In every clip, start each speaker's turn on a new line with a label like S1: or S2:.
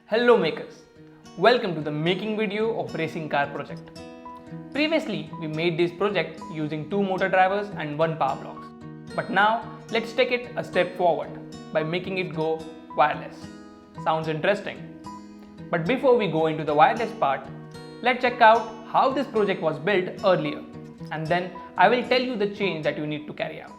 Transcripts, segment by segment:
S1: Hello makers, welcome to the making video of racing car project. Previously we made this project using 2 motor drivers and 1 power blocks. But now let's take it a step forward by making it go wireless. Sounds interesting. But before we go into the wireless part, let's check out how this project was built earlier, and then I will tell you the change that you need to carry out.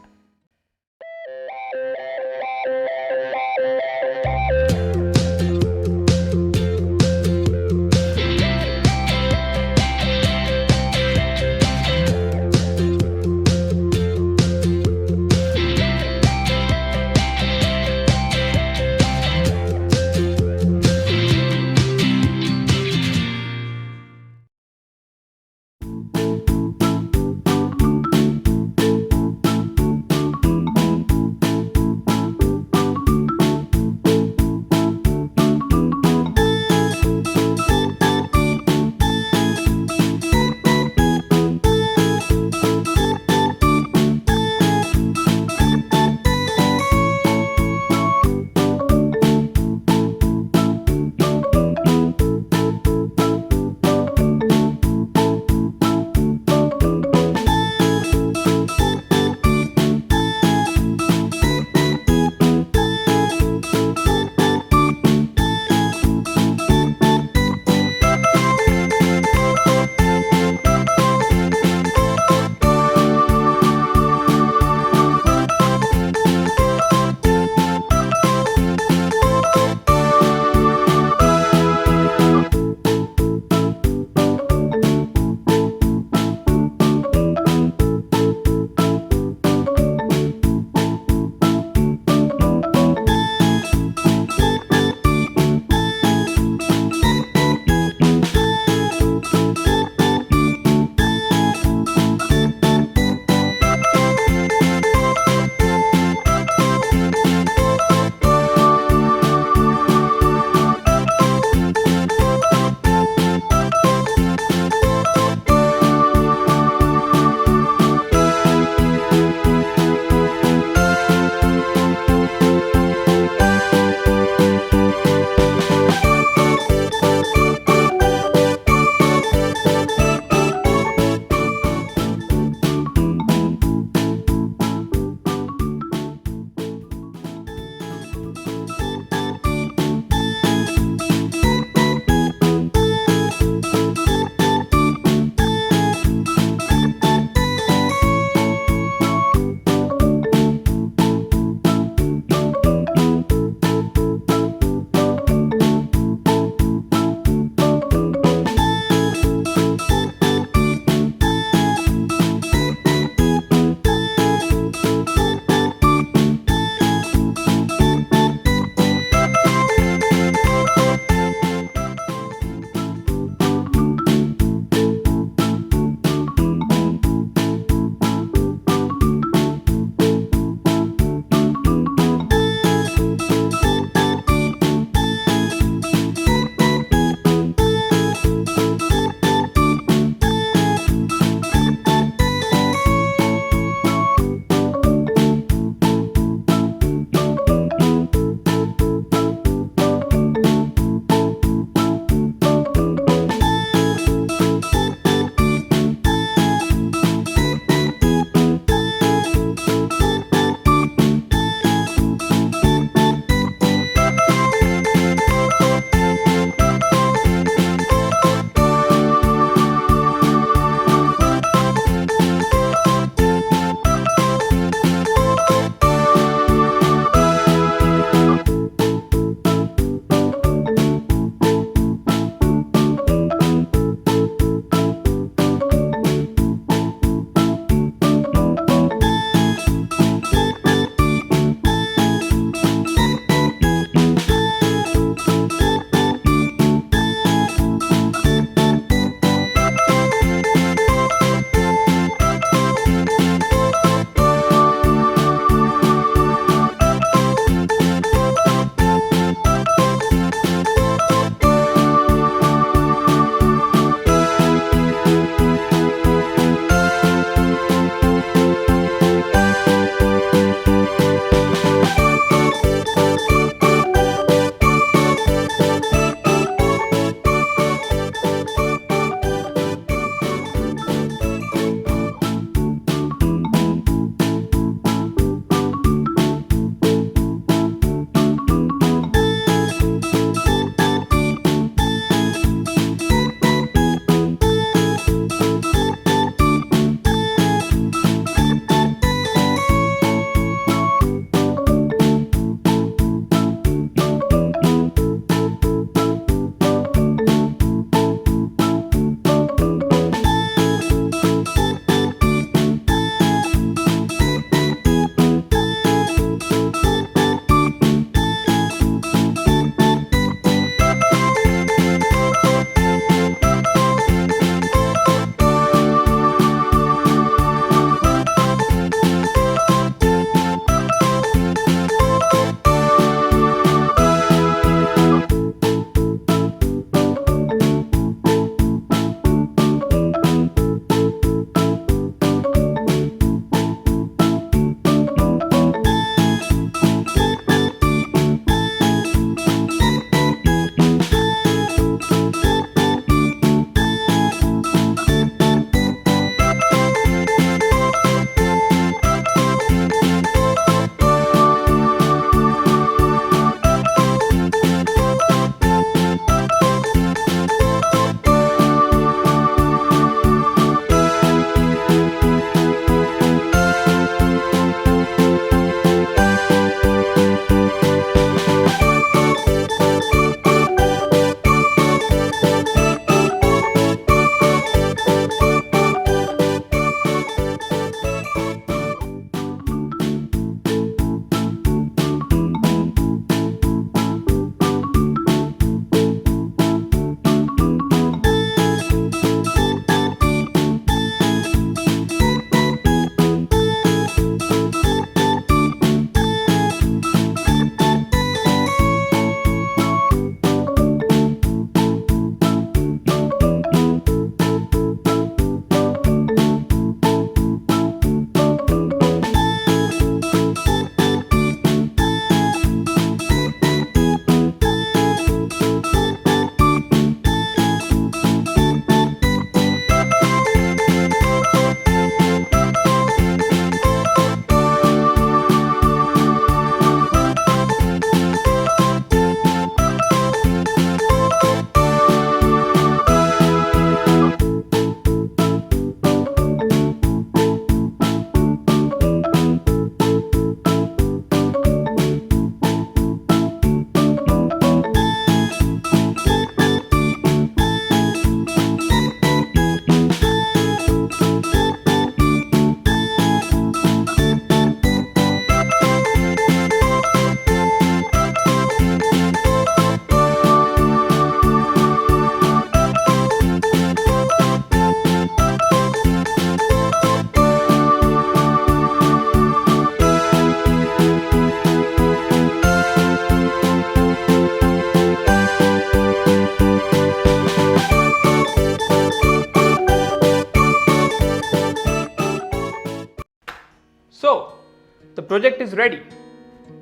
S1: project is ready.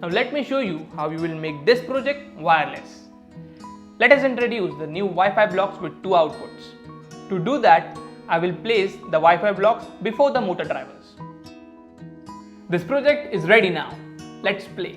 S1: Now let me show you how we will make this project wireless. Let us introduce the new Wi-Fi blocks with two outputs. To do that, I will place the Wi-Fi blocks before the motor drivers. This project is ready now. Let's play.